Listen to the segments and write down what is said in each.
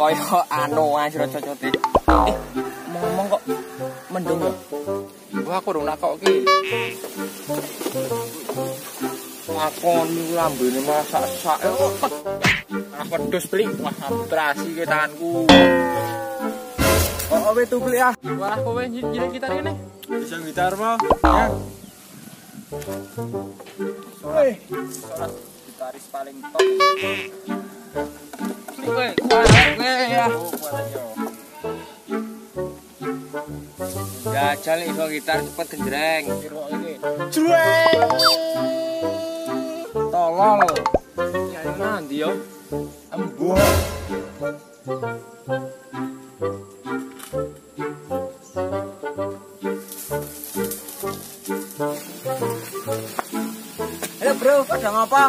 Kaya anu ae cocote. Ngomong kok mendung ya. Wah, aku urung nakoki. Lakon iki lambene masak-sak kok. Aku pedus beli, wah ambrasi ke tanganku. Oh, wetu beli ah. Wah, kowe nyilik gitar ini. Bisa gitar mau? Ya. Woi, gitaris paling top. Kowe, kowe ya. Jajal iso gitar cepet genjreng. Kira iki. Jreng. Tolol. Ya nanti yo. Embuh. Halo bro, pada ngapa?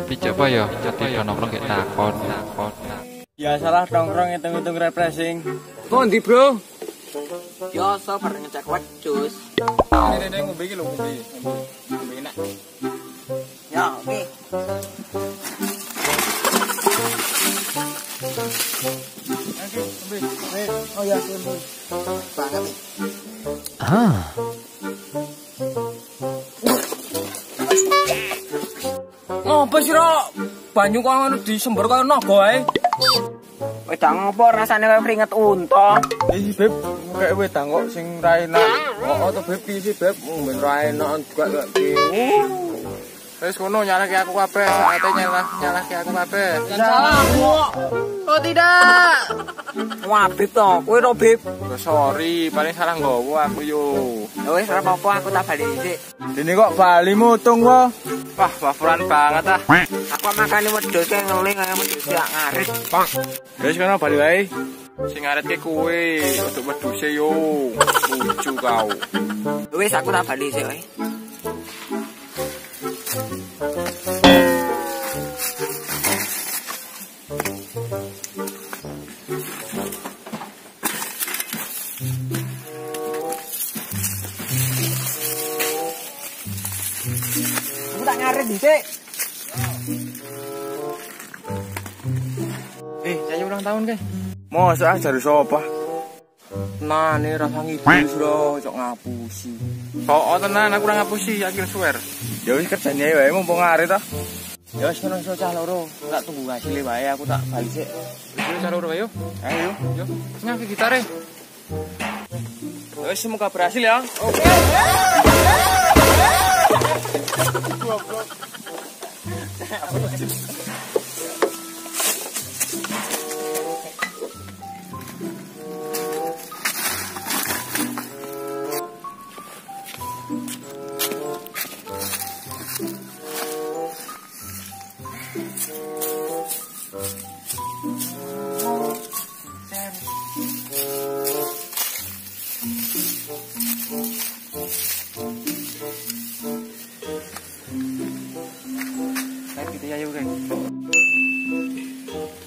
Dicoba ya, jadi nongkrong kayak takon. Ya salah nongkrong hitung-hitung refreshing. Kondi, Bro? Yo, so pada ngecek wedus. Ini ngombe iki lho, ngombe. Ngombe enak. Ya, oke. Oh ya, sini. Banget. Ngopo sih, Rok? Banyu kok ngono disembar kaya naga ae. Wedang ngopo rasane kaya keringet unta. Iki, Beb, kayak wedang kok sing ra enak. Oh, to Beb iki sih, Beb. Ben ra enak juga iki. Wis kono nyalahke aku kabeh, saate nyalahke aku kabeh. Salahmu. Oh tidak. Wah, Beb to. Kowe ro, Beb. Oh, sorry, paling salah nggowo aku yo. Ya wis ora apa-apa, aku tak bali sik. Dene kok bali mutung kok. Wah, baperan banget ah. Aku makane wedhus kaya ngeling kaya wedhus yak ngarit. Wis kono bali wae. Sing ngaretke kowe, untuk wedhuse yo. Lucu kau. Wis aku tak bali sik wae. Aku tak ngarit dhisik. Saya ulang tahun, guys. Mosok ajar sapa? Nah, ini rasa ngidul bro, cok ngapusi. Oh, tenan, aku ora ngapusi, yakin swear. Ya wis kerjane wae mumpung ngarit to. Ya wis kono iso cah loro, tak tunggu hasilnya wae, aku tak balik sik. Wis cah loro ayo. Ayo. Yo, nyaki gitare. Wis semoga berhasil ya. Oke. Ayo kita ayo guys.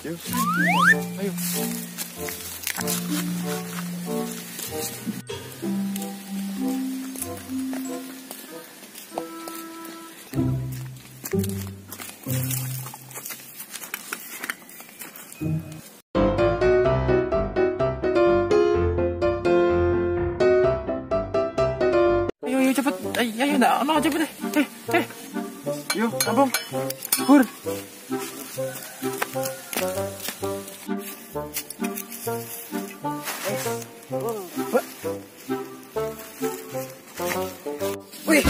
Yuk. Ayo. Ayo cepet. Ayo enggak, no cepet deh. Yuk, sambung. Pur. Wih.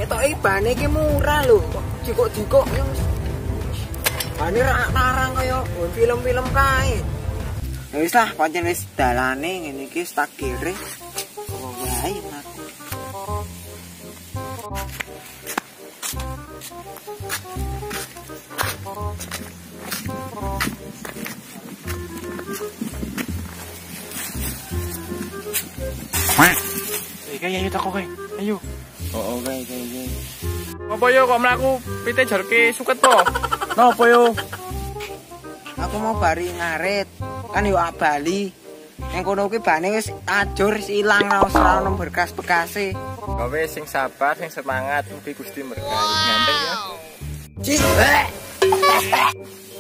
Ketok ibane iki murah lho. Jikok-jikok ya wis. Bane ra narang kaya film-film kae. Ya wis lah, pancen wis dalane ngene iki tak kire. Oh wae aku. Ayo tak kok. Ayo. Oh oke. Apa yo kok mlaku pite jarke suket to? Napa yo? Aku mau bari ngarit. Kan yo Bali. Yang kono kuwi bane wis ajur wis ilang ora ono berkas-bekase. Gawe sing sabar, sing semangat, mugi Gusti berkahi. Ganteng ya. Cik.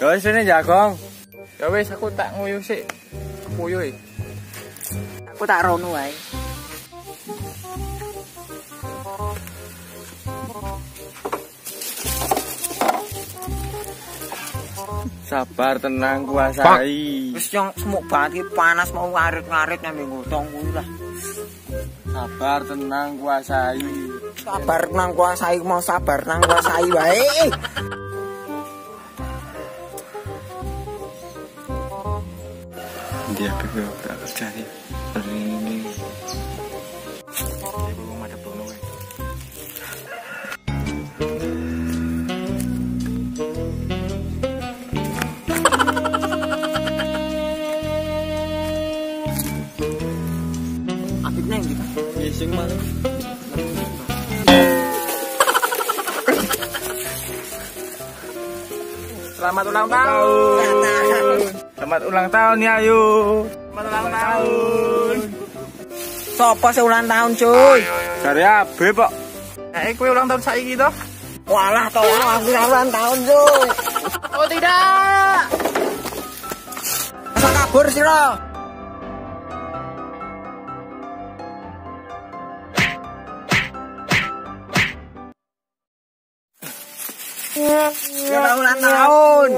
Ya wis ini jagong. Ya wis aku tak nguyuh sik. Nguyuh iki. Aku tak rono wae. Sabar, tenang, kuasai. Wis yang semuk banget iki panas mau ngarit-ngarit nyambe ngotong kuwi lah. Sabar, tenang, kuasai. Sabar nang kuasai mau sabar nang kuasai wae. Dia pikir tak kerja nih. Hari ini. Ibu mau ada bono wae. Apik neng gitu. Sing mana? Selamat ulang tahun. Selamat ulang tahun ya Ayu. Selamat ulang tahun. Sopo sing ulang tahun, cuy? Dari Abe, Pak. Nek kowe ulang tahun saiki to? Walah to aku ulang tahun, cuy. Oh, tidak. Masa kabur sira? Ya ulang tahun.